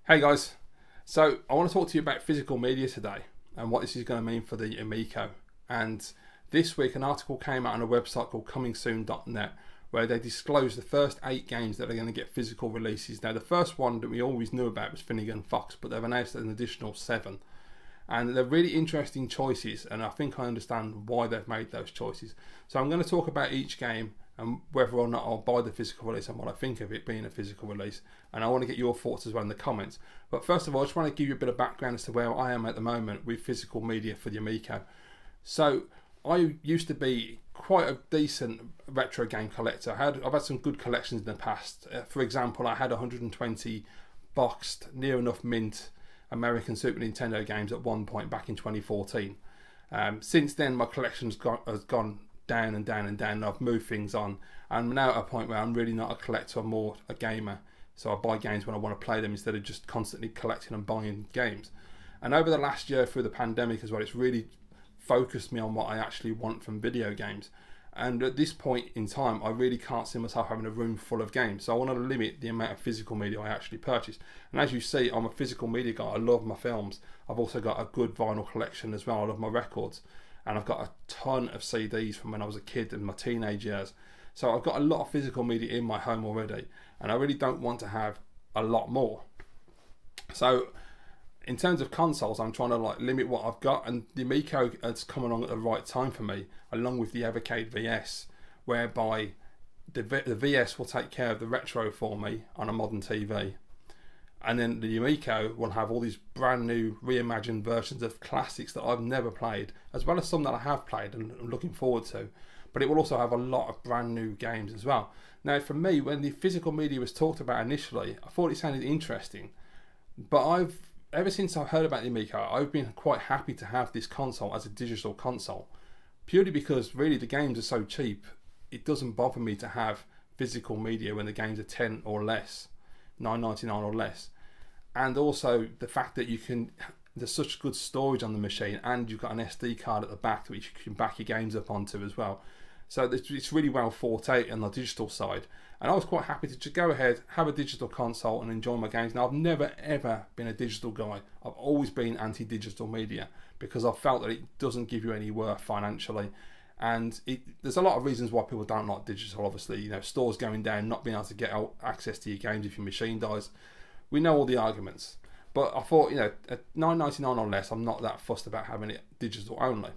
Hey guys, so I want to talk to you about physical media today and what this is going to mean for the Amico. And this week an article came out on a website called comingsoon.net where they disclosed the first 8 games that are going to get physical releases. Now the first one that we always knew about was Finnegan Fox, but they've announced an additional 7. And they're really interesting choices, and I think I understand why they've made those choices. So I'm going to talk about each game and whether or not I'll buy the physical release and what I think of it being a physical release. And I want to get your thoughts as well in the comments. But first of all, I just want to give you a bit of background as to where I am at the moment with physical media for the Amico. So I used to be quite a decent retro game collector. I've had some good collections in the past. For example, I had 120 boxed, near enough mint American Super Nintendo games at one point back in 2014. Since then, my collection's has gone down and down and down, and I've moved things on. I'm now at a point where I'm really not a collector, I'm more a gamer. So I buy games when I want to play them instead of just constantly collecting and buying games. And over the last year through the pandemic as well, it's really focused me on what I actually want from video games. And at this point in time, I really can't see myself having a room full of games. So I want to limit the amount of physical media I actually purchase. And as you see, I'm a physical media guy. I love my films. I've also got a good vinyl collection as well. I love my records. And I've got a ton of CDs from when I was a kid and my teenage years. So I've got a lot of physical media in my home already. And I really don't want to have a lot more. So in terms of consoles, I'm trying to limit what I've got, and the Amico has come along at the right time for me, along with the Evercade VS, whereby the VS will take care of the retro for me on a modern TV, and then the Amico will have all these brand new reimagined versions of classics that I've never played, as well as some that I have played and I'm looking forward to. But it will also have a lot of brand new games as well. Now for me, when the physical media was talked about initially, I thought it sounded interesting, but ever since I've heard about the Amico, I've been quite happy to have this console as a digital console, purely because really the games are so cheap. It doesn't bother me to have physical media when the games are 10 or less, $9.99 or less. And also the fact that there's such good storage on the machine, and you've got an SD card at the back which you can back your games up onto as well. So it's really well thought out on the digital side. And I was quite happy to just go ahead, have a digital console and enjoy my games. Now, I've never ever been a digital guy. I've always been anti-digital media because I've felt that it doesn't give you any worth financially. And there's a lot of reasons why people don't like digital, obviously. Stores going down, not being able to get access to your games if your machine dies. We know all the arguments. But I thought, at $9.99 or less, I'm not that fussed about having it digital only.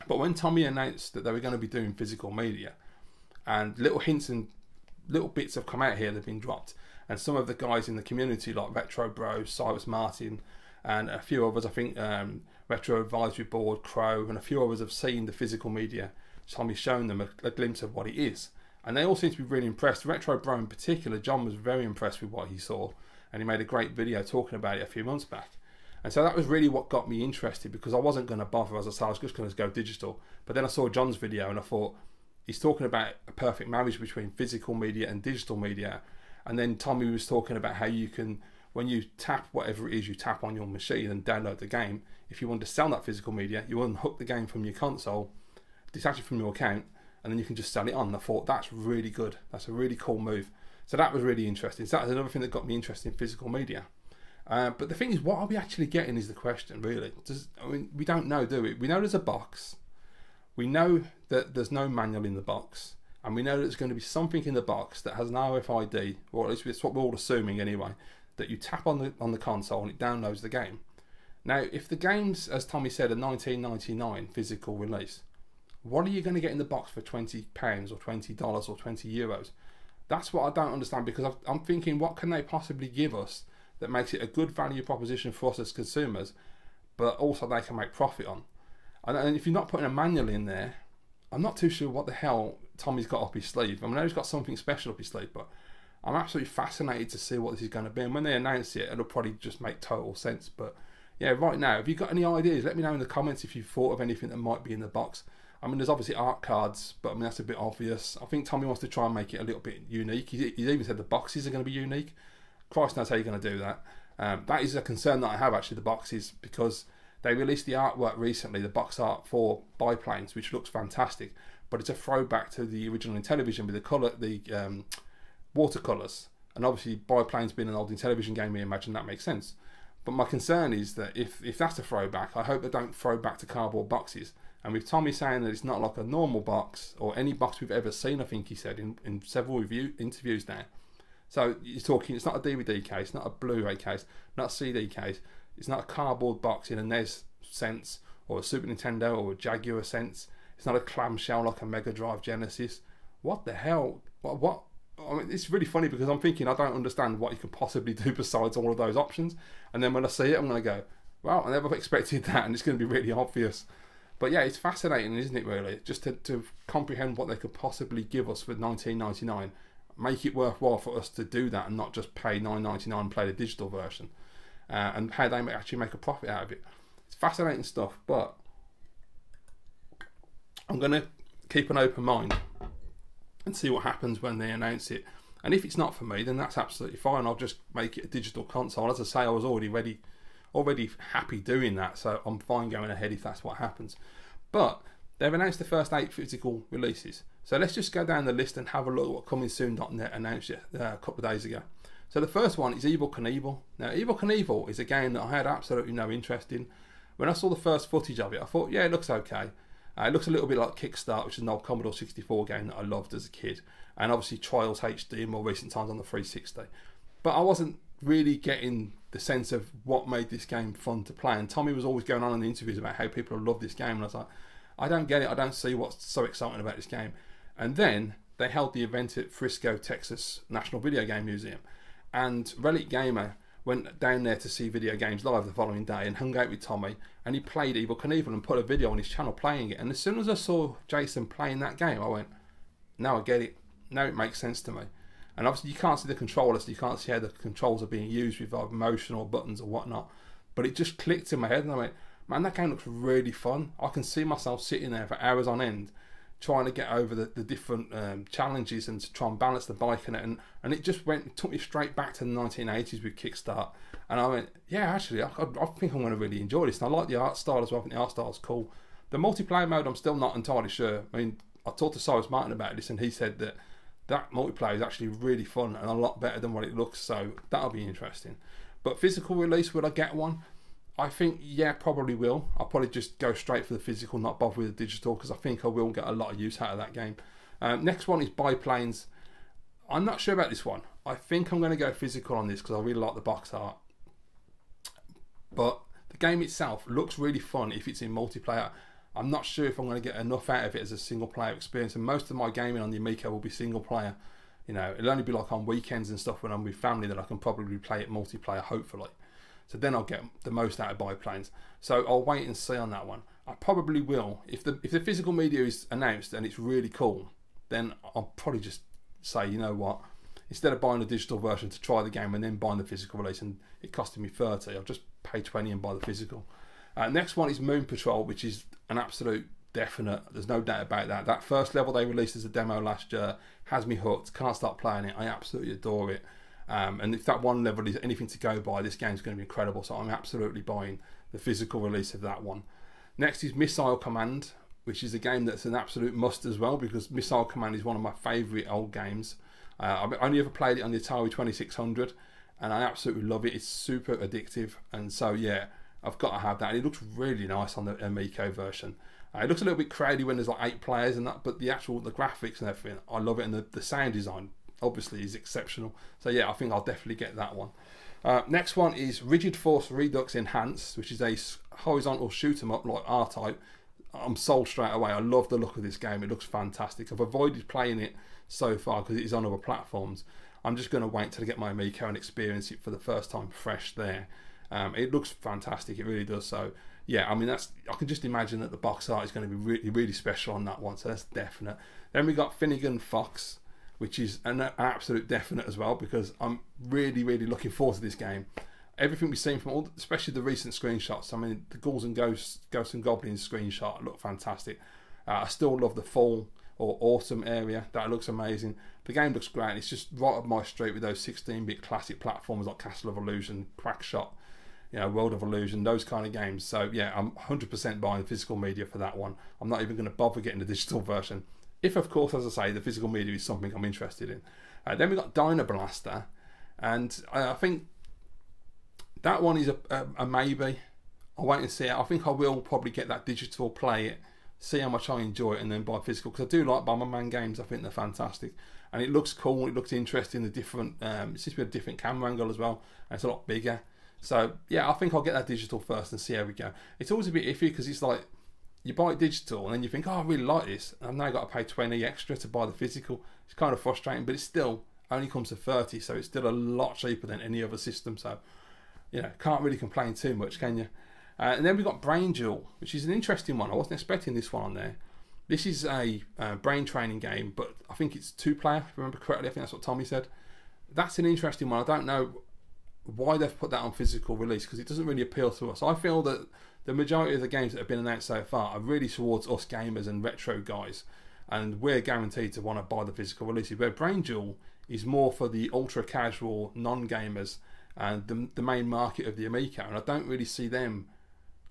But when Tommy announced that they were going to be doing physical media, and little hints and little bits have come out here that have been dropped, and some of the guys in the community like Retro Bros, Cyrus Martin, and a few others, I think Retro Advisory Board, Crow, and a few others have seen the physical media. Tommy's shown them a glimpse of what it is, and they all seem to be really impressed. Retro Bro in particular, John was very impressed with what he saw, and he made a great video talking about it a few months back. And so that was really what got me interested, because I wasn't going to bother, as I said, I was just going to go digital. But then I saw John's video and I thought, he's talking about a perfect marriage between physical media and digital media. And then Tommy was talking about how you can, when you tap whatever it is you tap on your machine and download the game, if you want to sell that physical media, you unhook the game from your console, detach it from your account, and then you can just sell it on. And I thought, that's really good. That's a really cool move. So that was really interesting. So that's another thing that got me interested in physical media. But the thing is, what are we actually getting is the question, really. We don't know, do we? We know there's a box. We know that there's no manual in the box. And we know that there's going to be something in the box that has an RFID, or at least it's what we're all assuming anyway, that you tap on the console and it downloads the game. Now, if the game's, as Tommy said, a $19.99 physical release, what are you going to get in the box for £20 or $20 or €20? That's what I don't understand, because I'm thinking, what can they possibly give us that makes it a good value proposition for us as consumers, but also they can make profit on? And if you're not putting a manual in there, I'm not too sure what the hell Tommy's got up his sleeve. I mean, I know he's got something special up his sleeve, but I'm absolutely fascinated to see what this is going to be. And when they announce it, it'll probably just make total sense. But yeah, right now, have you got any ideas? Let me know in the comments if you've thought of anything that might be in the box. I mean, there's obviously art cards, but I mean, that's a bit obvious. I think Tommy wants to try and make it a little bit unique. He's even said the boxes are going to be unique. Christ knows how you're going to do that. That is a concern that I have, actually, the boxes, because they released the artwork recently, the box art for Biplanes, which looks fantastic, but it's a throwback to the original Intellivision with the watercolours. And obviously, Biplane's been an old Intellivision game, I imagine that makes sense. But my concern is that if that's a throwback, I hope they don't throw back to cardboard boxes. And with Tommy saying that it's not like a normal box, or any box we've ever seen, I think he said in several interviews now. So you're talking, it's not a DVD case, not a Blu-ray case, not a CD case. It's not a cardboard box in a NES sense, or a Super Nintendo, or a Jaguar sense. It's not a clamshell like a Mega Drive Genesis. What the hell? What? I mean, it's really funny because I'm thinking I don't understand what you could possibly do besides all of those options. And then when I see it, I'm going to go, well, I never expected that, and it's going to be really obvious. But yeah, it's fascinating, isn't it, really? Just to comprehend what they could possibly give us for $19.99. Make it worthwhile for us to do that and not just pay $9.99 and play the digital version. And how they actually make a profit out of it. It's fascinating stuff, but I'm going to keep an open mind and see what happens when they announce it. And if it's not for me, then that's absolutely fine. I'll just make it a digital console. As I say, I was already happy doing that, so I'm fine going ahead if that's what happens. But they've announced the first 8 physical releases. So let's just go down the list and have a look at what ComingSoon.net announced a couple of days ago. So the first one is Evel Knievel. Now, Evel Knievel is a game that I had absolutely no interest in. When I saw the first footage of it, I thought, yeah, it looks okay. It looks a little bit like Kickstart, which is an old Commodore 64 game that I loved as a kid. And obviously Trials HD in more recent times on the 360. But I wasn't really getting the sense of what made this game fun to play. And Tommy was always going on in the interviews about how people love this game. And I was like, I don't get it. I don't see what's so exciting about this game. And then they held the event at Frisco, Texas National Video Game Museum. And Relic Gamer went down there to see video games live the following day and hung out with Tommy, and he played Evel Knievel and put a video on his channel playing it. And as soon as I saw Jason playing that game, I went, now I get it. Now it makes sense to me. And obviously you can't see the controllers, so you can't see how the controls are being used with motion or buttons or whatnot. But it just clicked in my head and I went, man, that game looks really fun. I can see myself sitting there for hours on end trying to get over the different challenges and to try and balance the bike in it, and it just took me straight back to the 1980s with Kickstart, and I went, yeah, actually I think I'm going to really enjoy this, and I like the art style as well. I think the art style is cool. The multiplayer mode, I'm still not entirely sure. I mean, I talked to Cyrus Martin about this, and he said that multiplayer is actually really fun and a lot better than what it looks, so that'll be interesting. But physical release, will I get one? I think, yeah, probably will. I'll probably just go straight for the physical, not bother with the digital, because I think I will get a lot of use out of that game. Next one is Biplanes. I'm not sure about this one. I think I'm going to go physical on this because I really like the box art. But the game itself looks really fun if it's in multiplayer. I'm not sure if I'm going to get enough out of it as a single player experience, and most of my gaming on the Amico will be single player. You know, it'll only be like on weekends and stuff when I'm with family that I can probably play it multiplayer, hopefully. So then I'll get the most out of Biplanes. So I'll wait and see on that one. I probably will. If the physical media is announced and it's really cool, then I'll probably just say, you know what, instead of buying the digital version to try the game and then buying the physical release and it costing me 30, I'll just pay 20 and buy the physical. Next one is Moon Patrol, which is an absolute definite. There's no doubt about that. That first level they released as a demo last year has me hooked. Can't stop playing it. I absolutely adore it. And if that one level is anything to go by, this game's going to be incredible. So I'm absolutely buying the physical release of that one. Next is Missile Command, which is a game that's an absolute must as well, because Missile Command is one of my favourite old games. I've only ever played it on the Atari 2600, and I absolutely love it. It's super addictive, and so yeah, I've got to have that. And it looks really nice on the Amico version. It looks a little bit crowded when there's like 8 players and that, but the graphics and everything, I love it, and the sound design obviously is exceptional. So yeah, I think I'll definitely get that one. Next one is Rigid Force Redux Enhanced, which is a horizontal shoot 'em up like R-Type. I'm sold straight away. I love the look of this game. It looks fantastic. I've avoided playing it so far because it is on other platforms. I'm just going to wait till I get my Amico and experience it for the first time fresh there. It looks fantastic. It really does. So yeah, I mean, I can just imagine that the box art is going to be really, really special on that one. So that's definite. Then we got Finnegan Fox, which is an absolute definite as well, because I'm really, really looking forward to this game. Everything we've seen from all, especially the recent screenshots. I mean, the Ghouls and Ghosts and Goblins screenshot look fantastic. I still love the fall or autumn area. That looks amazing. The game looks great. It's just right up my street with those 16-bit classic platforms like Castle of Illusion, Crackshot, World of Illusion, those kind of games. So yeah, I'm 100% buying the physical media for that one. I'm not even going to bother getting the digital version. If, of course, as I say, the physical media is something I'm interested in. Then we've got Dyna Blaster, And I think that one is a maybe. I'll wait and see it. I think I will probably get that digital, play it, see how much I enjoy it, and then buy physical, because I do like Bomberman games. I think they're fantastic, and it looks cool, it looks interesting. The different it seems to be a different camera angle as well, and it's a lot bigger. So yeah, I think I'll get that digital first and see how we go. It's always a bit iffy because it's like you buy it digital and then you think, oh, I really like this, and I've now got to pay 20 extra to buy the physical. It's kind of frustrating, but it still only comes to 30, so it's still a lot cheaper than any other system. So you know, can't really complain too much, can you? And then we've got Brain Duel, which is an interesting one. I wasn't expecting this one on there. This is a brain training game, but I think it's 2-player, if I remember correctly. I think that's what Tommy said. That's an interesting one. I don't know why they've put that on physical release, because it doesn't really appeal to us. I feel that the majority of the games that have been announced so far are really towards us gamers and retro guys, and we're guaranteed to want to buy the physical releases, where Brain Duel is more for the ultra casual non-gamers and the main market of the Amico, and I don't really see them.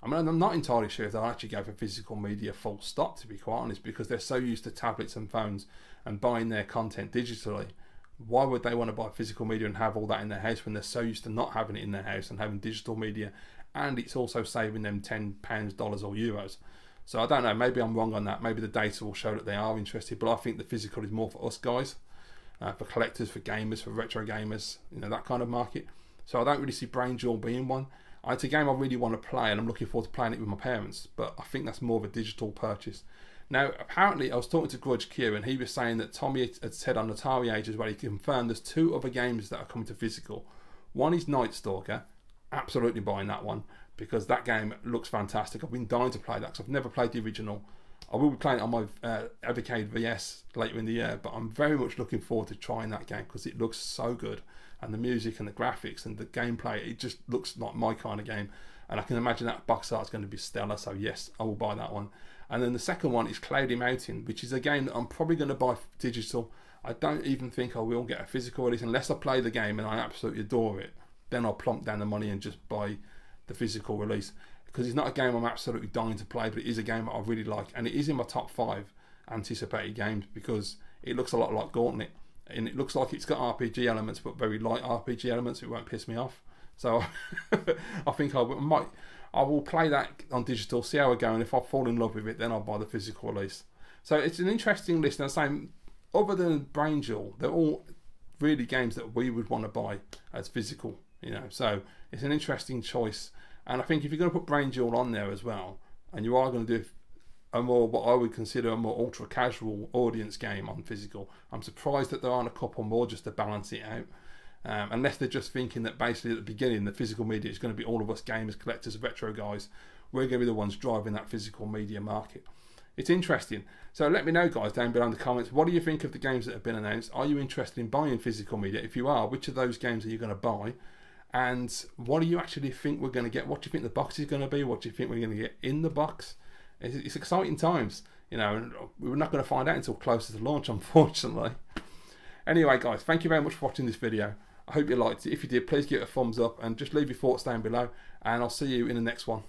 I mean, I'm not entirely sure if they'll actually go for physical media full stop, to be quite honest, because they're so used to tablets and phones and buying their content digitally. Why would they want to buy physical media and have all that in their house when they're so used to not having it in their house and having digital media, and it's also saving them £10, dollars or euros? So I don't know, maybe I'm wrong on that. Maybe the data will show that they are interested, but I think the physical is more for us guys, for collectors, for gamers, for retro gamers, you know, that kind of market. So I don't really see Brain Duel being one. It's a game I really want to play, and I'm looking forward to playing it with my parents, but I think that's more of a digital purchase. Now, apparently, I was talking to Grudge Q, and he was saying that Tommy had said on Atari Age as well, he confirmed there's 2 other games that are coming to physical. One is Night Stalker, absolutely buying that one, because that game looks fantastic. I've been dying to play that, because I've never played the original. I will be playing it on my Evercade VS later in the year, but I'm very much looking forward to trying that game, because it looks so good. And the music and the graphics and the gameplay, it just looks like my kind of game, and I can imagine that box art is going to be stellar. So yes, I will buy that one. And then the second one is Cloudy Mountain, which is a game that I'm probably going to buy digital. I don't even think I will get a physical release unless I play the game and I absolutely adore it. Then I'll plump down the money and just buy the physical release, because it's not a game I'm absolutely dying to play, but it is a game that I really like, and it is in my top 5 anticipated games, because it looks a lot like Gauntlet. And it looks like it's got RPG elements, but very light RPG elements. It won't piss me off. So I think I will play that on digital, see how I go, and if I fall in love with it, then I'll buy the physical release. So it's an interesting list. And I'm saying, other than Brain Duel, they're all really games that we would want to buy as physical. You know, so it's an interesting choice. And I think if you're going to put Brain Duel on there as well, and you are going to do a more, what I would consider a more ultra casual audience game on physical, I'm surprised that there aren't a couple more just to balance it out, unless they're just thinking that basically at the beginning the physical media is going to be all of us gamers, collectors, retro guys. We're going to be the ones driving that physical media market. It's interesting. So let me know, guys, down below in the comments, what do you think of the games that have been announced? Are you interested in buying physical media? If you are, which of those games are you going to buy? And what do you actually think we're going to get? What do you think the box is going to be? What do you think we're going to get in the box? It's exciting times, you know, and we're not going to find out until closer to launch, unfortunately. Anyway, guys, thank you very much for watching this video. I hope you liked it. If you did, please give it a thumbs up and just leave your thoughts down below, and I'll see you in the next one.